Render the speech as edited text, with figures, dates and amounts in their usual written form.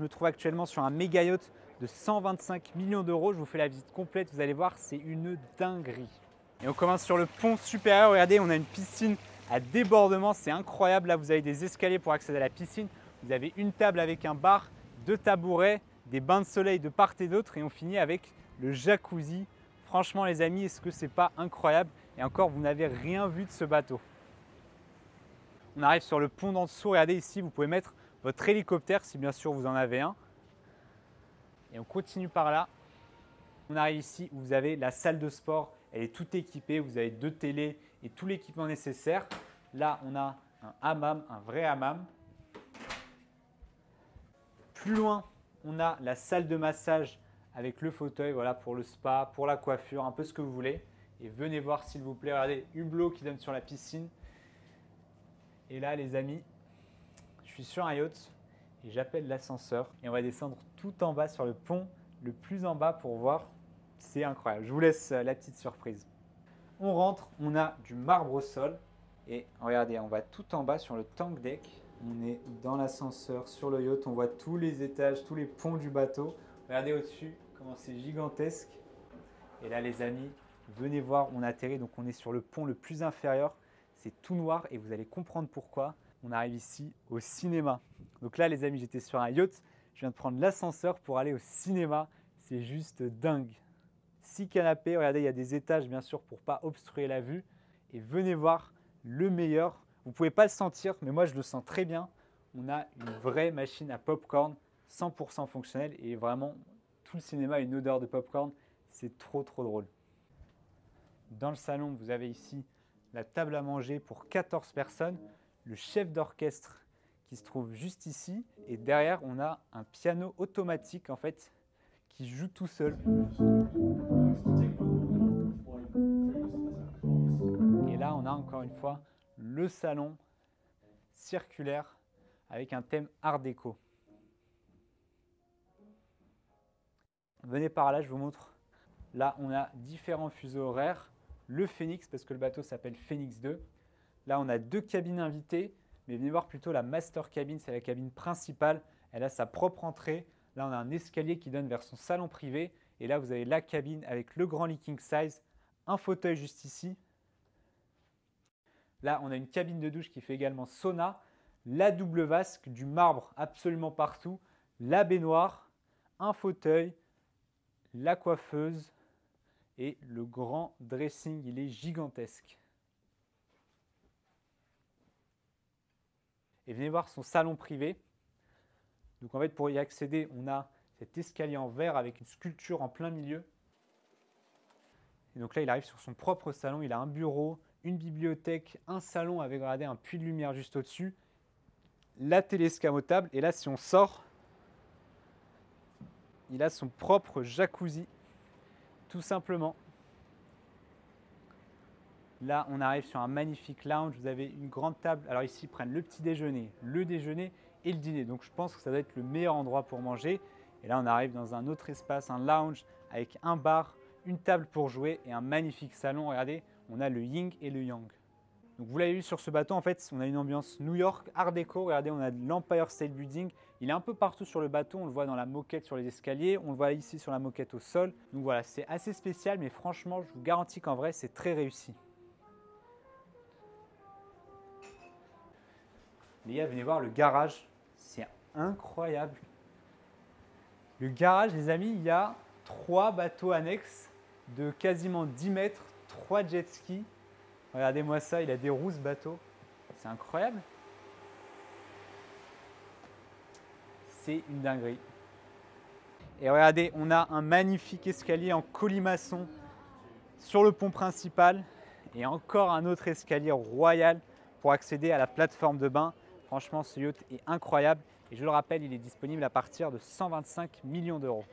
je me trouve actuellement sur un méga yacht de 125 millions d'euros. Je vous fais la visite complète, vous allez voir, c'est une dinguerie. Et on commence sur le pont supérieur. Regardez, on a une piscine à débordement, c'est incroyable. Là, vous avez des escaliers pour accéder à la piscine. Vous avez une table avec un bar, 2 tabourets, des bains de soleil de part et d'autre. Et on finit avec le jacuzzi. Franchement, les amis, est-ce que c'est pas incroyable? Et encore, vous n'avez rien vu de ce bateau. On arrive sur le pont d'en dessous. Regardez ici, vous pouvez mettre votre hélicoptère si bien sûr vous en avez un. Et on continue par là. On arrive ici où vous avez la salle de sport. Elle est toute équipée. Vous avez 2 télés et tout l'équipement nécessaire. Là, on a un hammam, un vrai hammam. Plus loin, on a la salle de massage avec le fauteuil, voilà, pour le spa, pour la coiffure, un peu ce que vous voulez. Et venez voir s'il vous plaît. Regardez, hublot qui donne sur la piscine. Et là, les amis, je suis sur un yacht et j'appelle l'ascenseur. Et on va descendre tout en bas sur le pont, le plus en bas pour voir. C'est incroyable. Je vous laisse la petite surprise. On rentre, on a du marbre au sol. Et regardez, on va tout en bas sur le tank deck. On est dans l'ascenseur sur le yacht. On voit tous les étages, tous les ponts du bateau. Regardez au-dessus comment c'est gigantesque. Et là, les amis, venez voir, on atterrit. Donc, on est sur le pont le plus inférieur. C'est tout noir et vous allez comprendre pourquoi. On arrive ici au cinéma. Donc là, les amis, j'étais sur un yacht. Je viens de prendre l'ascenseur pour aller au cinéma. C'est juste dingue. 6 canapés. Regardez, il y a des étages, bien sûr, pour ne pas obstruer la vue. Et venez voir le meilleur. Vous ne pouvez pas le sentir, mais moi, je le sens très bien. On a une vraie machine à popcorn, 100% fonctionnelle. Et vraiment, tout le cinéma a une odeur de popcorn. C'est trop, trop drôle. Dans le salon, vous avez ici la table à manger pour 14 personnes, le chef d'orchestre qui se trouve juste ici et derrière on a un piano automatique en fait qui joue tout seul. Et là on a encore une fois le salon circulaire avec un thème art déco. Venez par là, je vous montre. Là on a différents fuseaux horaires. Le Phoenix, parce que le bateau s'appelle Phoenix 2. Là, on a 2 cabines invitées, mais venez voir plutôt la master cabine, c'est la cabine principale. Elle a sa propre entrée. Là, on a un escalier qui donne vers son salon privé. Et là, vous avez la cabine avec le grand lit king size, un fauteuil juste ici. Là, on a une cabine de douche qui fait également sauna, la double vasque, du marbre absolument partout, la baignoire, un fauteuil, la coiffeuse, et le grand dressing, il est gigantesque. Et venez voir son salon privé. Donc en fait, pour y accéder, on a cet escalier en verre avec une sculpture en plein milieu. Et donc là, il arrive sur son propre salon. Il a un bureau, une bibliothèque, un salon avec, regardez, un puits de lumière juste au-dessus, la télé escamotable. Et là, si on sort, il a son propre jacuzzi. Tout simplement. Là, on arrive sur un magnifique lounge. Vous avez une grande table. Alors ici, ils prennent le petit déjeuner, le déjeuner et le dîner. Donc je pense que ça doit être le meilleur endroit pour manger. Et là, on arrive dans un autre espace, un lounge avec un bar, une table pour jouer et un magnifique salon. Regardez, on a le yin et le yang. Donc vous l'avez vu sur ce bateau, en fait, on a une ambiance New York, art déco. Regardez, on a l'Empire State Building. Il est un peu partout sur le bateau. On le voit dans la moquette sur les escaliers. On le voit ici sur la moquette au sol. Donc voilà, c'est assez spécial, mais franchement, je vous garantis qu'en vrai, c'est très réussi. Les gars, venez voir le garage. C'est incroyable. Le garage, les amis, il y a 3 bateaux annexes de quasiment 10 mètres, 3 jet skis. Regardez-moi ça, il a des roues ce bateau. C'est incroyable. C'est une dinguerie. Et regardez, on a un magnifique escalier en colimaçon sur le pont principal et encore un autre escalier royal pour accéder à la plateforme de bain. Franchement, ce yacht est incroyable et je le rappelle, il est disponible à partir de 125 millions d'euros.